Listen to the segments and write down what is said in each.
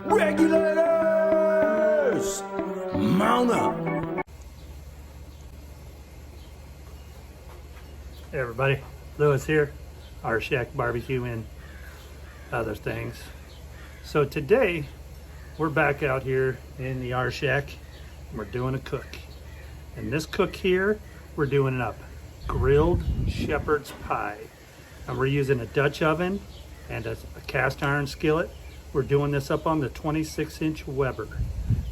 Regulators, mount up. Hey everybody, Lewis here, our Shack Barbecue and other things. So today we're back out here in the R Shack and we're doing a cook. And this cook here, we're doing up grilled shepherd's pie. And we're using a Dutch oven and a cast iron skillet. We're doing this up on the 26-inch Weber.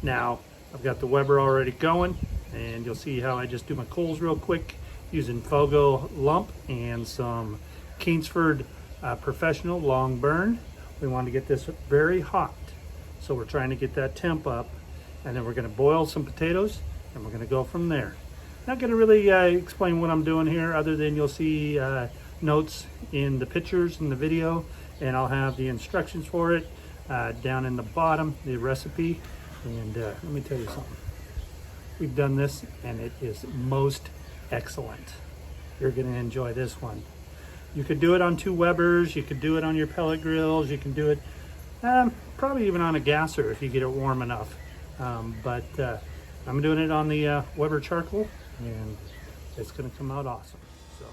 Now, I've got the Weber already going, and you'll see how I just do my coals real quick using Fogo lump and some Kingsford Professional long burn. We want to get this very hot, so we're trying to get that temp up, and then we're going to boil some potatoes, and we're going to go from there. Not going to really explain what I'm doing here, other than you'll see notes in the pictures in the video, and I'll have the instructions for it down in the bottom, the recipe. And let me tell you something. We've done this, and it is most excellent. You're going to enjoy this one. You could do it on 2 Webers. You could do it on your pellet grills. You can do it probably even on a gasser if you get it warm enough. But I'm doing it on the Weber charcoal, and it's going to come out awesome. So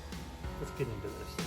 let's get into this.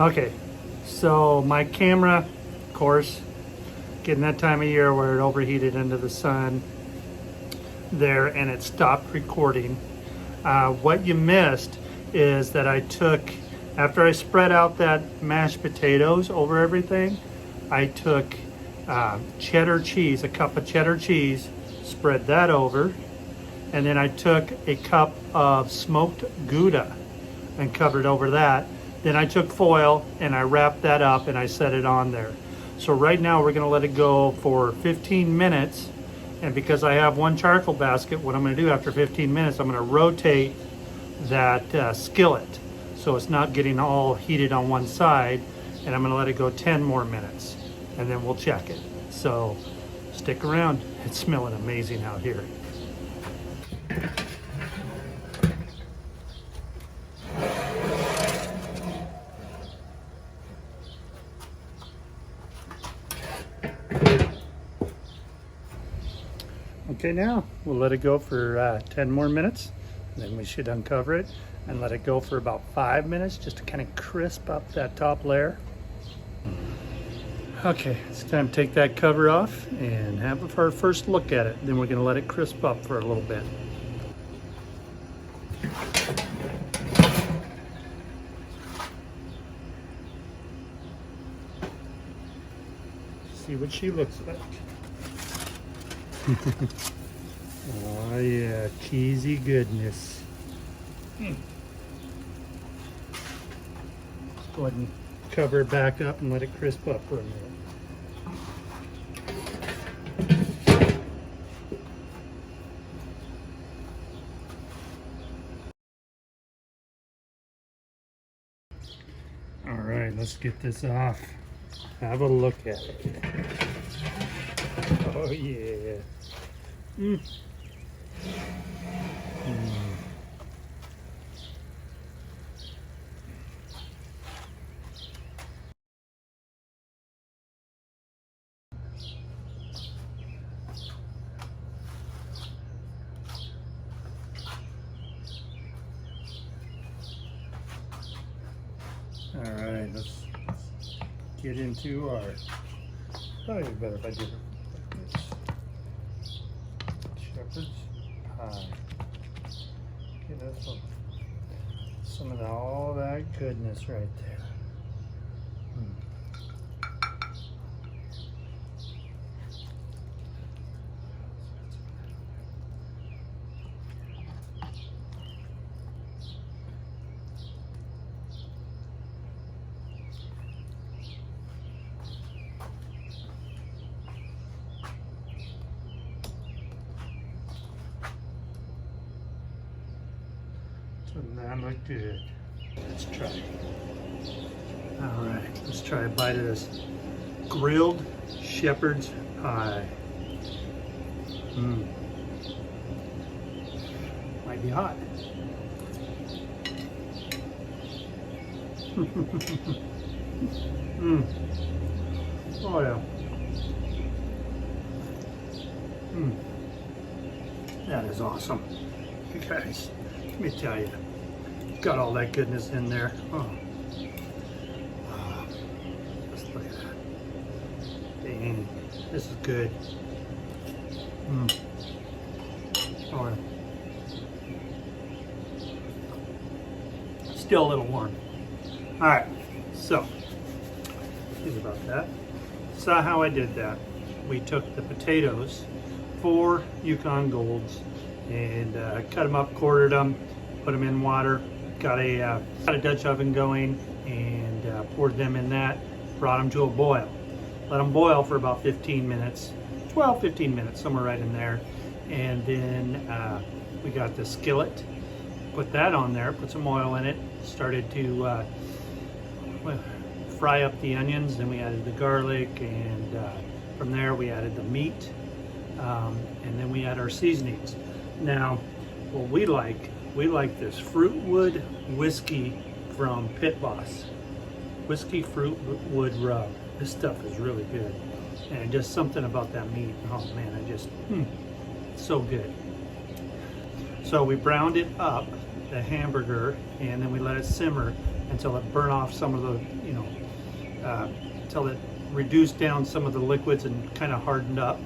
Okay, so my camera, of course, getting that time of year where it overheated into the sun there and it stopped recording. What you missed is that I took, after I spread out that mashed potatoes over everything, I took cheddar cheese, a cup of cheddar cheese, spread that over, and then I took a cup of smoked Gouda and covered over that. Then I took foil and I wrapped that up and I set it on there. So right now we're gonna let it go for 15 minutes. And because I have one charcoal basket, what I'm gonna do after 15 minutes, I'm gonna rotate that skillet so it's not getting all heated on one side, and I'm gonna let it go 10 more minutes and then we'll check it. So stick around, it's smelling amazing out here. Okay, now we'll let it go for 10 more minutes, then we should uncover it and let it go for about 5 minutes just to kind of crisp up that top layer. Okay, it's time to take that cover off and have our first look at it. Then we're going to let it crisp up for a little bit. See what she looks like. Oh yeah, cheesy goodness. Let's go ahead and cover it back up and let it crisp up for a minute. All right, let's get this off. Have a look at it. Oh yeah. Mm. All right, let's get into our, probably better if I did it like this. Shepherd's pie. Okay, that's some of all that goodness right there. Doesn't that look good? Let's try. All right, let's try a bite of this grilled shepherd's pie. Might be hot. Oh yeah. That is awesome. You guys, let me tell you, got all that goodness in there. Oh. Just look at that. Dang, this is good. Oh, yeah. Still a little warm. All right, so here's about that. Saw how I did that. We took the potatoes, 4 Yukon Golds, and cut them up, quartered them, put them in water, got a Dutch oven going, and poured them in that, brought them to a boil. Let them boil for about 15 minutes, 12, 15 minutes, somewhere right in there. And then we got the skillet, put that on there, put some oil in it, started to fry up the onions, then we added the garlic, and from there we added the meat, and then we had our seasonings. Now, what we like this fruitwood whiskey from PitBoss. Whiskey fruitwood rub. This stuff is really good. And just something about that meat. Oh man, it's so good. So we browned it up, the hamburger, and then we let it simmer. until it burned off some of the, until it reduced down some of the liquids and kind of hardened up.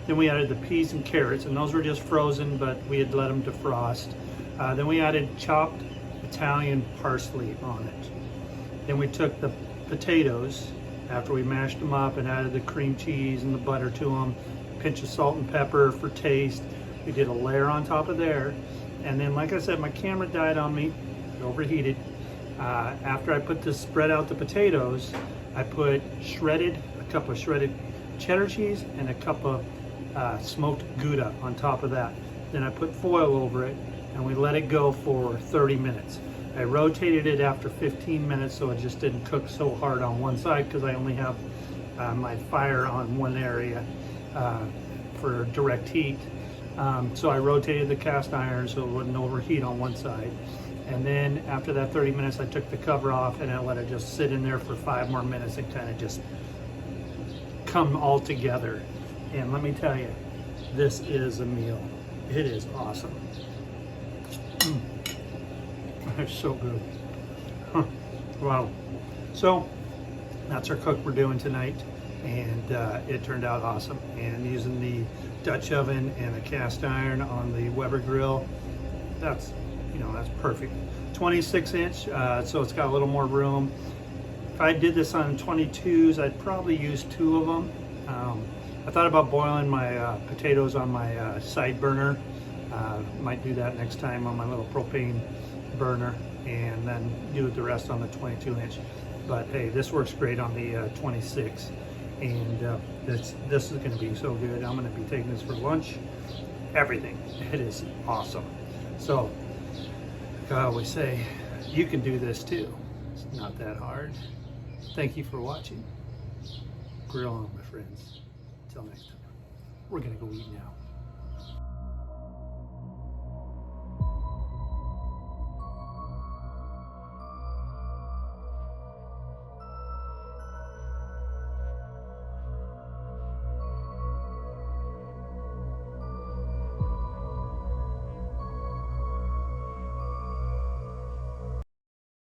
Then we added the peas and carrots, and those were just frozen, but we had let them defrost. Then we added chopped Italian parsley on it. Then we took the potatoes, after we mashed them up, and added the cream cheese and the butter to them, a pinch of salt and pepper for taste. We did a layer on top of there. And then, like I said, my camera died on me, it overheated. After I spread out the potatoes, I put a cup of shredded cheddar cheese and a cup of smoked Gouda on top of that. Then I put foil over it, and we let it go for 30 minutes. I rotated it after 15 minutes so it just didn't cook so hard on one side, because I only have my fire on one area for direct heat. So I rotated the cast iron so it wouldn't overheat on one side. And then after that 30 minutes, I took the cover off and I let it just sit in there for 5 more minutes and kind of just come all together. And let me tell you, this is a meal. It is awesome. It's so good. Huh. Wow. So that's our cook we're doing tonight, and it turned out awesome. And using the Dutch oven and the cast iron on the Weber grill, that's perfect. 26 inch, so it's got a little more room. If I did this on 22s, I'd probably use 2 of them. I thought about boiling my potatoes on my side burner. Might do that next time on my little propane burner, and then do the rest on the 22 inch. But hey, this works great on the 26, and this is going to be so good. I'm going to be taking this for lunch. Everything. It is awesome. So, like I always say, you can do this too. It's not that hard. Thank you for watching. Grill on, my friends. Until next time. We're going to go eat now.